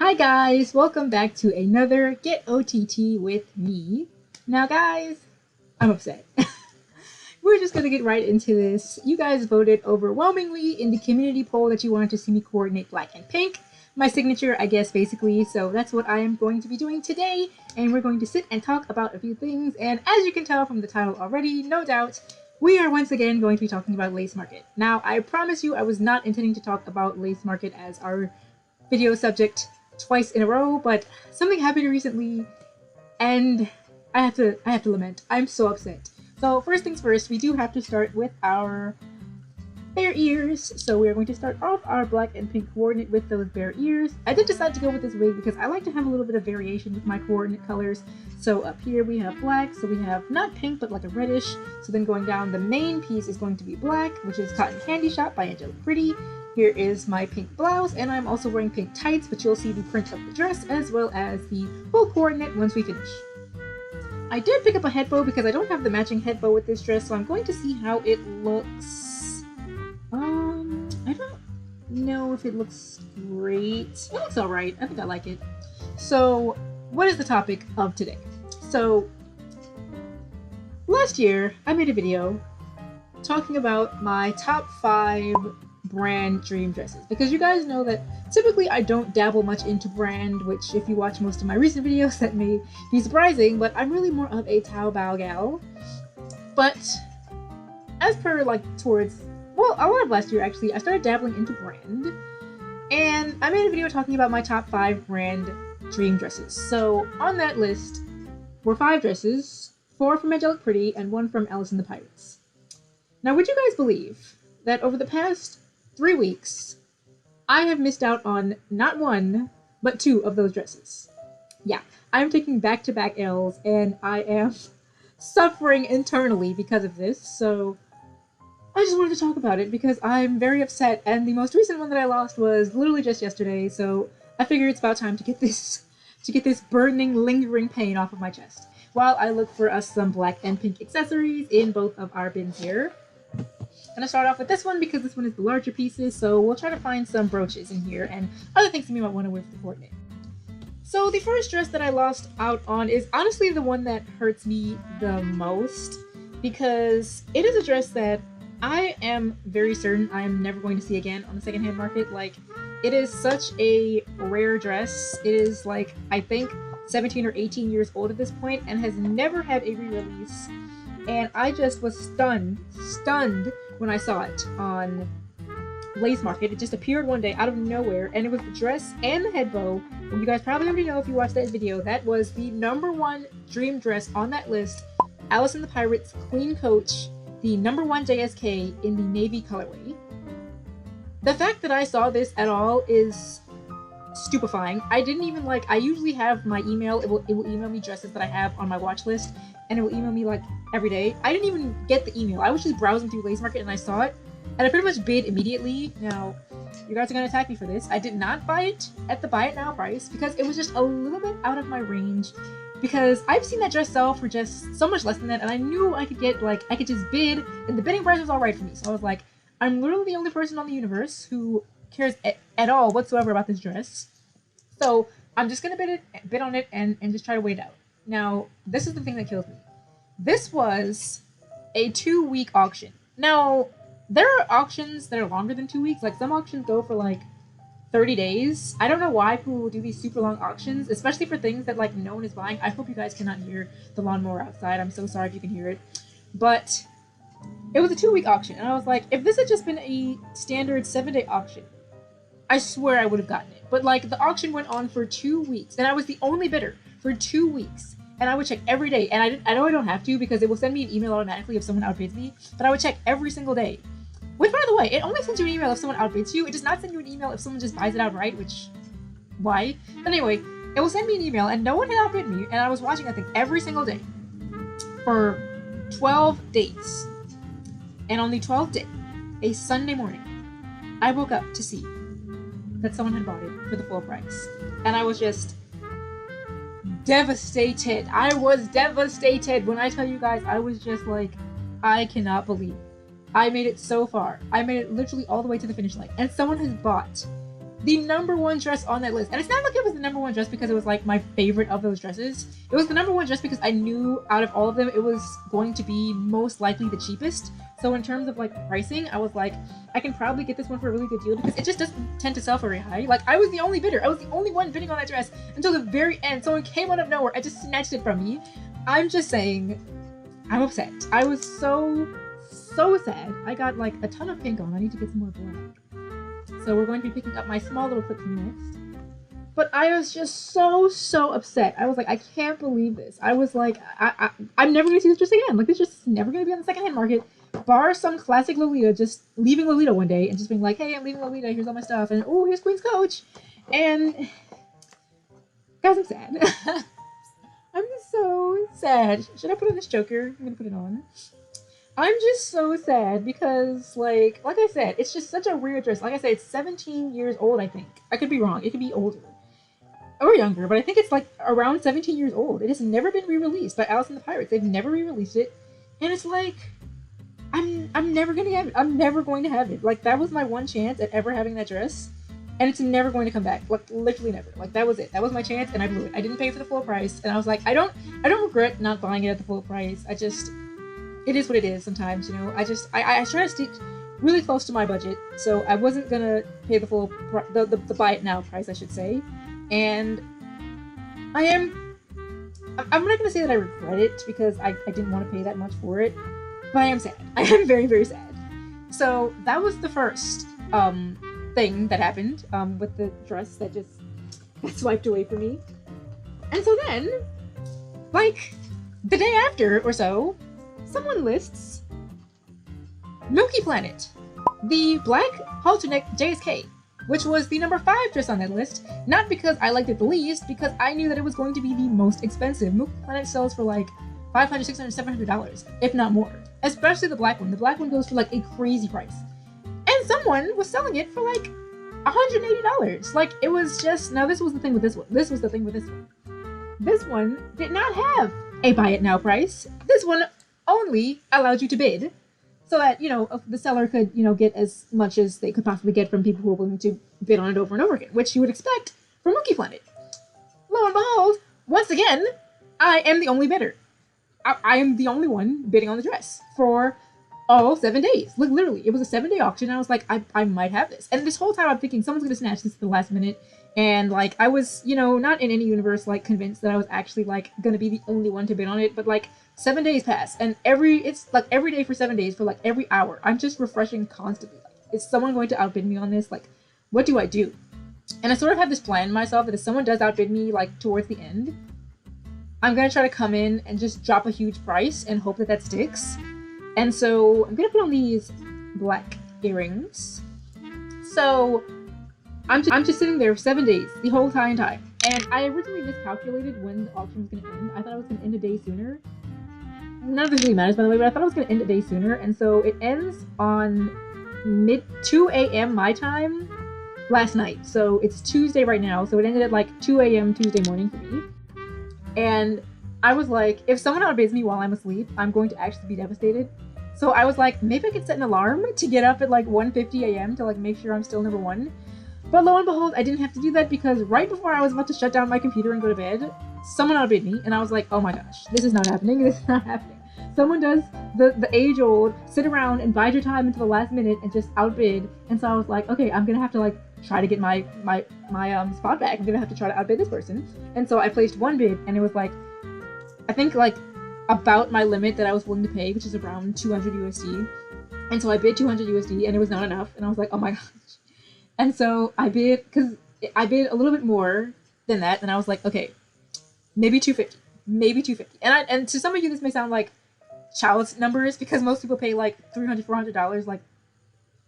Hi guys, welcome back to another Get OTT with me. Now guys, I'm upset. We're just gonna get right into this. You guys voted overwhelmingly in the community poll that you wanted to see me coordinate black and pink. My signature, I guess, basically, so that's what I am going to be doing today, and we're going to sit and talk about a few things, and as you can tell from the title already, no doubt, we are once again going to be talking about Lace Market. Now, I promise you I was not intending to talk about Lace Market as our video subject twice in a row, but something happened recently and I have to lament. I'm so upset. So first things first, we do have to start with our bear ears. So we're going to start off our black and pink coordinate with those bear ears. I did decide to go with this wig because I like to have a little bit of variation with my coordinate colors. So up here we have black, so we have not pink but like a reddish. So then going down, the main piece is going to be black, which is Cotton Candy Shop by Angelic. Here is my pink blouse, and I'm also wearing pink tights, but you'll see the print of the dress as well as the full coordinate once we finish. I did pick up a head bow because I don't have the matching head bow with this dress, so I'm going to see how it looks. I don't know if it looks great. It looks alright. I think I like it. So, what is the topic of today? So, last year, I made a video talking about my top 5 brand dream dresses, because you guys know that typically I don't dabble much into brand, which if you watch most of my recent videos that may be surprising, but I'm really more of a Taobao gal. But as per towards a lot of last year actually, I started dabbling into brand, and I made a video talking about my top 5 brand dream dresses. So on that list were 5 dresses, 4 from Angelic and 1 from Alice and the Pirates. Now would you guys believe that over the past 3 weeks, I have missed out on not 1, but 2 of those dresses. Yeah, I'm taking back-to-back L's, and I am suffering internally because of this, so I just wanted to talk about it because I'm very upset, and the most recent one that I lost was literally just yesterday, so I figure it's about time to get this burning, lingering pain off of my chest, while I look for us some black and pink accessories in both of our bins here. I'm gonna start off with this one because this one is the larger pieces, so we'll try to find some brooches in here and other things that you might want to wear for the coordinate. So the first dress that I lost out on is honestly the one that hurts me the most, because it is a dress that I am very certain I am never going to see again on the secondhand market. Like, it is such a rare dress. It is like, I think 17 or 18 years old at this point and has never had a re-release. And I just was stunned when I saw it on Lace Market. It just appeared one day out of nowhere, and it was the dress and the head bow. And you guys probably already know if you watched that video, that was the #1 dream dress on that list. Alice and the Pirates Queen Coach, the #1 JSK in the navy colorway. The fact that I saw this at all is stupefying. I didn't even I usually have my email, it will email me dresses that I have on my watch list, and it will email me every day. I didn't even get the email. I was just browsing through Lace Market and I saw it, and I pretty much bid immediately. Now, you guys are gonna attack me for this. I did not buy it at the buy it now price because it was just a little bit out of my range, because I've seen that dress sell for just so much less than that, and I knew I could get I could just bid, and the bidding price was alright for me. So I was like, I'm literally the only person on the universe who cares at all whatsoever about this dress. So I'm just gonna bid on it and just try to wait it out. Now, this is the thing that kills me. This was a 2-week auction. Now, there are auctions that are longer than 2 weeks. Some auctions go for 30 days. I don't know why people will do these super long auctions, especially for things that no one is buying. I hope you guys cannot hear the lawnmower outside. I'm so sorry if you can hear it. But it was a 2-week auction, and I was like, if this had just been a standard 7-day auction, I swear I would have gotten it. But the auction went on for 2 weeks, and I was the only bidder for 2 weeks. And I would check every day, and I know I don't have to because it will send me an email automatically if someone outbids me, but I would check every single day. Which, by the way, it only sends you an email if someone outbids you. It does not send you an email if someone just buys it outright, which, why? But anyway, it will send me an email, and no one had outbid me, and I was watching, I think, every single day for 12 days. And on the 12th day, a Sunday morning, I woke up to see that someone had bought it for the full price. And I was just devastated. I was devastated. When I tell you guys, I was just I cannot believe I made it so far. I made it literally all the way to the finish line, and someone has bought the #1 dress on that list. And it's not like it was the #1 dress because it was like my favorite of those dresses. It was the #1 dress because I knew out of all of them, it was going to be most likely the cheapest. So in terms of like pricing, I was like, I can probably get this one for a really good deal because it just doesn't tend to sell very high. Like, I was the only bidder. I was the only one bidding on that dress until the very end. Someone came out of nowhere and just snatched it from me. I'm just saying, I'm upset. I was so sad. I got like a ton of pink on. I need to get some more black. So we're going to be picking up my small little clip from next. But I was just so upset. I was like, I can't believe this. I was like, I'm never going to see this dress again. Like, this dress is never going to be on the secondhand market. Bar some classic Lolita just leaving Lolita one day and just being like, hey, I'm leaving Lolita. Here's all my stuff. And, oh, here's Queen's Coach. And, guys, I'm sad. I'm just so sad. Should I put on this choker? I'm going to put it on. I'm just so sad because, like I said, it's just such a weird dress. Like I said, it's 17 years old, I think. I could be wrong. It could be older. Or younger, but I think it's like around 17 years old. It has never been re-released by Alice and the Pirates. They've never re-released it. And it's like, I'm never going to have it. I'm never going to have it. Like, that was my one chance at ever having that dress. And it's never going to come back. Like, literally never. Like, that was it. That was my chance, and I blew it. I didn't pay for the full price. And I was like, I don't regret not buying it at the full price. It is what it is sometimes, you know. I try to stick really close to my budget, so I wasn't gonna pay the full the buy it now price, I should say. And I'm not gonna say that I regret it because I didn't want to pay that much for it, but I am sad. I am very, very sad. So that was the first thing that happened with the dress that just got swiped away from me. And so then, like, the day after or so, someone lists Milky Planet, the black halter neck JSK, which was the #5 dress on that list, not because I liked it the least, because I knew that it was going to be the most expensive. Milky Planet sells for like $500, $600, $700, if not more. Especially the black one. The black one goes for like a crazy price. And someone was selling it for like $180. Like, it was just, now this was the thing with this one. This was the thing with this one. This one did not have a buy it now price. This one only allowed you to bid so that, you know, the seller could, you know, get as much as they could possibly get from people who were willing to bid on it over and over again, which you would expect from Milky Planet. Lo and behold, once again, I am the only bidder. I am the only one bidding on the dress for all 7 days. Like, literally, it was a 7-day auction, and I was like, I might have this. And this whole time I'm thinking, someone's gonna snatch this at the last minute. And, like, I was, you know, not in any universe, like, convinced that I was actually, like, gonna be the only one to bid on it, but, like, 7 days pass, and it's, like, every day for 7 days for, like, every hour. I'm just refreshing constantly. Like, is someone going to outbid me on this? Like, what do I do? And I sort of have this plan in myself that if someone does outbid me, like, towards the end, I'm gonna try to come in and just drop a huge price and hope that that sticks. And so I'm gonna put on these black earrings. So I'm just sitting there for 7 days, the whole entire time. And I originally miscalculated when the auction was gonna end. I thought it was gonna end a day sooner. None of this really matters, by the way, but I thought it was gonna end a day sooner. And so it ends on 2 a.m. my time last night. So it's Tuesday right now. So it ended at like 2 a.m. Tuesday morning for me. And I was like, if someone outbids me while I'm asleep, I'm going to actually be devastated. So I was like, maybe I could set an alarm to get up at like 1:50 a.m. to like make sure I'm still #1. But lo and behold, I didn't have to do that because right before I was about to shut down my computer and go to bed, someone outbid me, and I was like, oh my gosh, this is not happening, this is not happening. Someone does the age-old sit around and bide your time until the last minute and just outbid, and so I was like, okay, I'm gonna have to like try to get my spot back. I'm gonna have to try to outbid this person. And so I placed one bid, and it was like, I think like about my limit that I was willing to pay, which is around 200 USD. And so I bid 200 USD, and it was not enough, and I was like, oh my gosh. And so I bid, because I bid a little bit more than that, and I was like, okay, maybe 250, maybe 250. And to some of you, this may sound like child's numbers, because most people pay like $300, $400, like,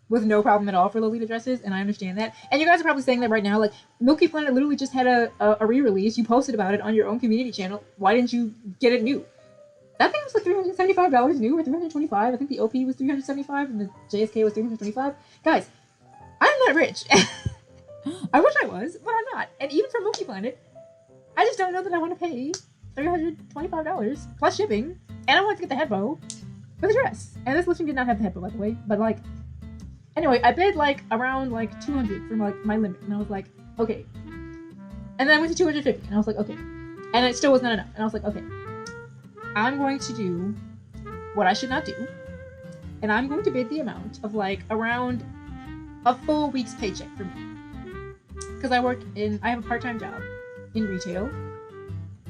with no problem at all for Lolita dresses, and I understand that. And you guys are probably saying that right now, like, Milky Planet literally just had a re-release. You posted about it on your own community channel. Why didn't you get it new? That thing was like $375 new, or $325. I think the OP was $375, and the JSK was $325. Guys, I'm not rich. I wish I was, but I'm not. And even for Milky Planet, I just don't know that I want to pay $325 plus shipping, and I want to get the Headbow for the dress. And this listing did not have the Headbow, by the way, but like, Anyway, I bid like around like 200 from like my limit, and I was like, okay. And then I went to 250, and I was like, okay. And it still wasn't enough, and I was like, okay. I'm going to do what I should not do, and I'm going to bid the amount of like around a full week's paycheck for me. Because I have a part-time job in retail,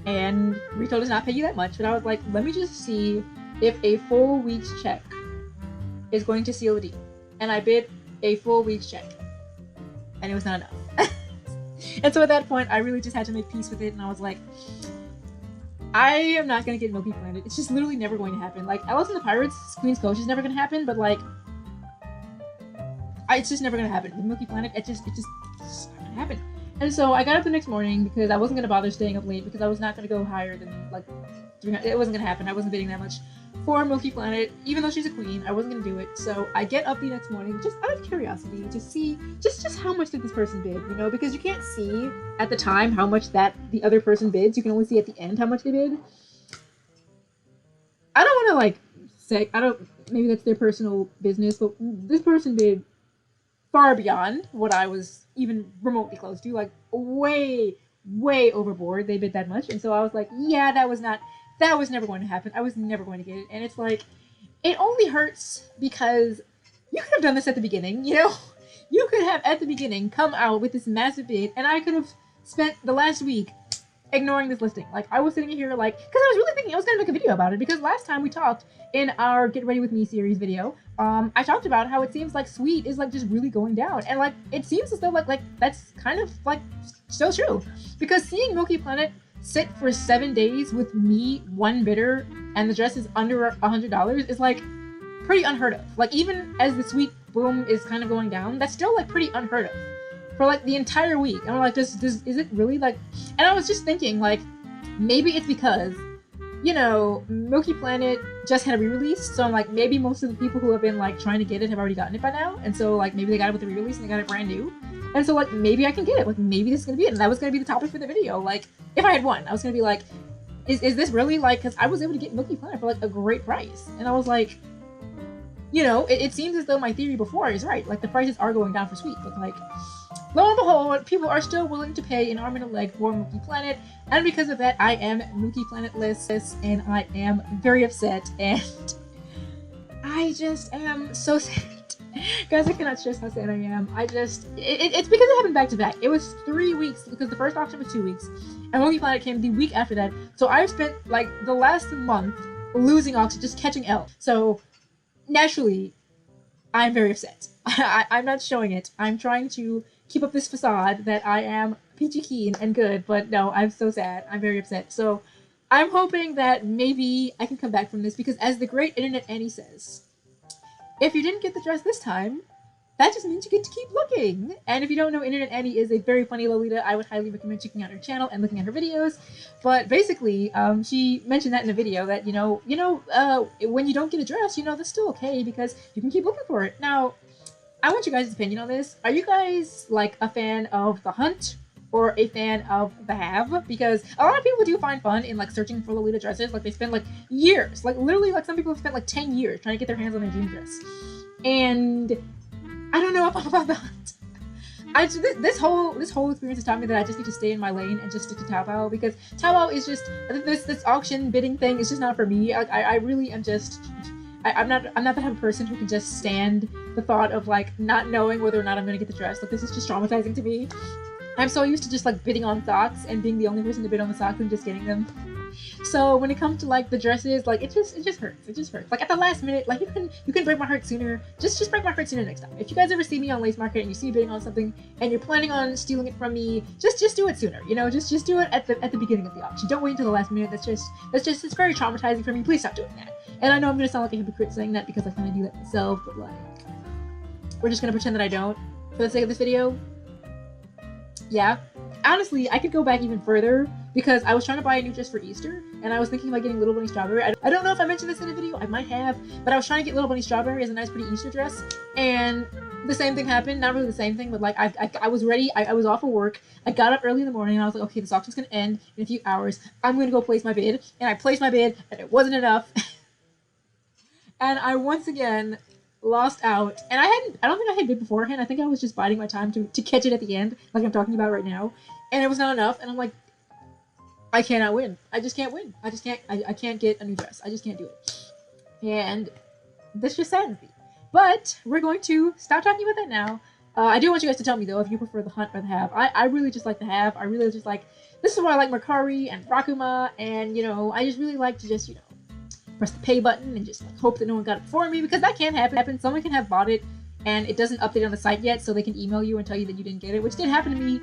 and retail does not pay you that much, but I was like, let me just see if a full week's check is going to seal the deal. And I bid a full week's check, and it was not enough. And so at that point, I really just had to make peace with it, and I was like, I am not going to get Milky Planet. It's just literally never going to happen. Like, Alice in the Pirates, Queen's Coach is never going to happen, but like, it's just never going to happen. With Milky Planet, it's just not going to happen. And so I got up the next morning because I wasn't going to bother staying up late because I was not going to go higher than like 300. It wasn't going to happen. I wasn't bidding that much for Milky Planet, even though she's a queen. I wasn't going to do it. So I get up the next morning just out of curiosity to see just how much did this person bid, you know, because you can't see at the time how much that the other person bids. You can only see at the end how much they bid. I don't want to like say, maybe that's their personal business, but this person bid far beyond what I was even remotely close to, like way overboard. They bid that much, and so I was like, yeah, that was never going to happen. I was never going to get it. And it's like, it only hurts because you could have done this at the beginning, you know? You could have at the beginning come out with this massive bid, and I could have spent the last week ignoring this listing. Like, I was sitting here like, because I was really thinking I was going to make a video about it, because last time we talked in our Get Ready With Me series video, I talked about how it seems like Sweet is like just really going down, and like it seems as though like that's kind of like so true, because seeing Milky Planet sit for 7 days with me, one bidder, and the dress is under $100 is like pretty unheard of. Like, even as the Sweet boom is kind of going down, that's still like pretty unheard of for like the entire week. And I'm like, is it really like? And I was just thinking like, maybe it's because, you know, Milky Planet just had a re-release, so I'm like, maybe most of the people who have been like trying to get it have already gotten it by now, and so like maybe they got it with the re-release and they got it brand new, and so like maybe I can get it, like maybe this is gonna be it. And that was gonna be the topic for the video. Like, if I had one, I was gonna be like, is this really like, because I was able to get Milky Planet for like a great price, and I was like, you know, it seems as though my theory before is right, like the prices are going down for Sweet, but like, lo and behold, people are still willing to pay an arm and a leg for Milky Planet, and because of that, I am Milky Planet-less, and I am very upset, and I just am so sad. Guys, I cannot stress how sad I am. It's because it happened back to back. It was 3 weeks, because the first auction was 2 weeks, and Milky Planet came the week after that, so I've spent like the last month losing auction, just catching L. So naturally, I'm very upset. I'm not showing it. I'm trying to keep up this facade that I am peachy keen and good, but no, I'm so sad. I'm very upset. So I'm hoping that maybe I can come back from this, because as the great Internet Annie says, if you didn't get the dress this time, that just means you get to keep looking. And if you don't know, Internet Annie is a very funny Lolita. I would highly recommend checking out her channel and looking at her videos. But basically, she mentioned that in a video that, when you don't get a dress, that's still okay, because you can keep looking for it. Now, I want you guys' opinion on this. Are you guys like a fan of the hunt or a fan of the have? Because a lot of people do find fun in like searching for Lolita dresses. Like, they spend like years, like literally, like some people have spent like 10 years trying to get their hands on their dream dress. And I don't know if I'm about the hunt. This whole experience has taught me that I just need to stay in my lane and just stick to Taobao, because Taobao is just this auction bidding thing is just not for me. Like, I really am just. I'm not the type of person who can just stand the thought of like not knowing whether or not I'm gonna get the dress. Like, this is just traumatizing to me. I'm so used to just like bidding on socks and being the only person to bid on the socks and just getting them. So when it comes to like the dresses, like it just hurts. It just hurts. Like, at the last minute, like you can break my heart sooner. Just break my heart sooner next time. If you guys ever see me on Lace Market and you see me bidding on something and you're planning on stealing it from me, just do it sooner. Just do it at the beginning of the auction. Don't wait until the last minute. That's just it's very traumatizing for me. Please stop doing that. And I know I'm gonna sound like a hypocrite saying that, because I kind of do that myself, but like, we're just gonna pretend that I don't for the sake of this video. Yeah. Honestly, I could go back even further, because I was trying to buy a new dress for Easter, and I was thinking about getting Little Bunny Strawberry. I don't know if I mentioned this in a video, I might have, but I was trying to get Little Bunny Strawberry as a nice, pretty Easter dress, and the same thing happened. Not really the same thing, but like, I was ready, I was off of work, I got up early in the morning, and I was like, okay, this auction's gonna end in a few hours, I'm gonna go place my bid, and I placed my bid, and it wasn't enough, and I once again lost out. And I don't think I had bid beforehand. I think I was just biding my time to catch it at the end, like I'm talking about right now. And it was not enough. And I'm like, I cannot win. I just can't win. I can't get a new dress. I just can't do it. And this just saddens me. But we're going to stop talking about that now. I do want you guys to tell me, though, if you prefer the hunt or the have. I really just like the have. I really just like... This is why I like Mercari and Rakuma, and, you know, I just really like to just, you know, press the pay button and just like, hope that no one got it before me, because that can happen. Someone can have bought it, and it doesn't update on the site yet, so they can email you and tell you that you didn't get it, which did happen to me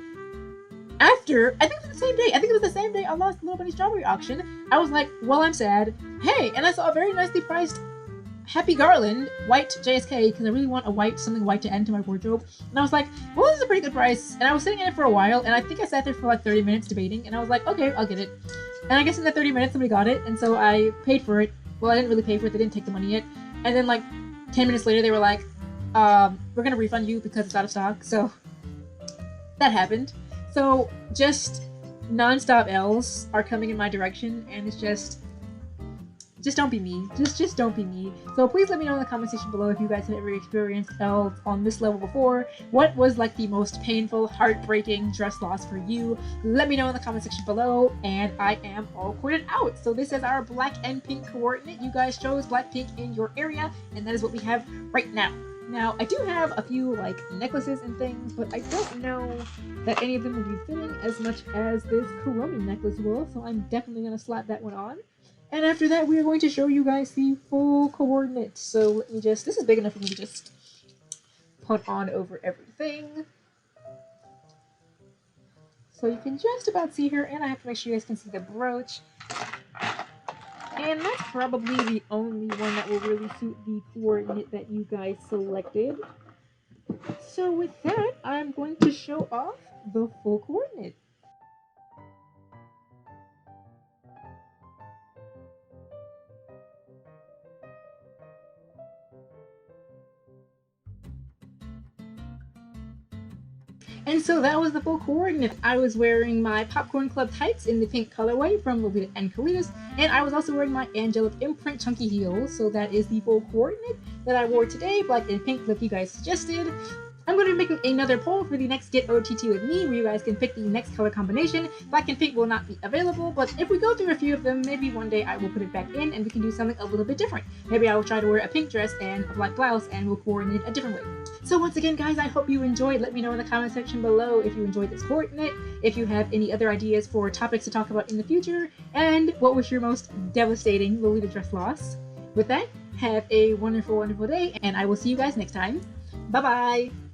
after... I think it was the same day I lost the Little Bunny Strawberry auction. I was like, well, I'm sad. Hey, and I saw a very nicely priced Happy Garland white JSK, because I really want something white to add to my wardrobe. And I was like, well, this is a pretty good price. And I was sitting in it for a while, and I think I sat there for like 30 minutes debating, and I was like, okay, I'll get it. And I guess in that 30 minutes somebody got it, and so I paid for it. Well, I didn't really pay for it, they didn't take the money yet. And then like 10 minutes later they were like, we're gonna refund you because it's out of stock. So that happened. So just non-stop L's are coming in my direction, and it's just don't be me. Just don't be me. So please let me know in the comment section below if you guys have ever experienced L's on this level before. What was like the most painful, heartbreaking dress loss for you? Let me know in the comment section below, and I am all corded out. So this is our black and pink coordinate. You guys chose black, pink in your area, and that is what we have right now. Now, I do have a few like necklaces and things, but I don't know that any of them will be fitting as much as this Kuromi necklace will, so I'm definitely going to slap that one on. And after that, we are going to show you guys the full coordinates. So let me just... This is big enough for me to just put on over everything. So you can just about see her, and I have to make sure you guys can see the brooch. And that's probably the only one that will really suit the coordinate that you guys selected. So with that, I'm going to show off the full coordinate. And so that was the full coordinate. I was wearing my Popcorn Club tights in the pink colorway from Lolita and Kalitas, and I was also wearing my Angelic imprint chunky heels. So that is the full coordinate that I wore today, black and pink like you guys suggested. I'm going to be making another poll for the next Get OTT With Me, where you guys can pick the next color combination. Black and pink will not be available, but if we go through a few of them, maybe one day I will put it back in and we can do something a little bit different. Maybe I will try to wear a pink dress and a black blouse and we'll coordinate a different way. So once again, guys, I hope you enjoyed. Let me know in the comment section below if you enjoyed this coordinate, if you have any other ideas for topics to talk about in the future, and what was your most devastating Lolita dress loss. With that, have a wonderful, wonderful day, and I will see you guys next time. Bye-bye!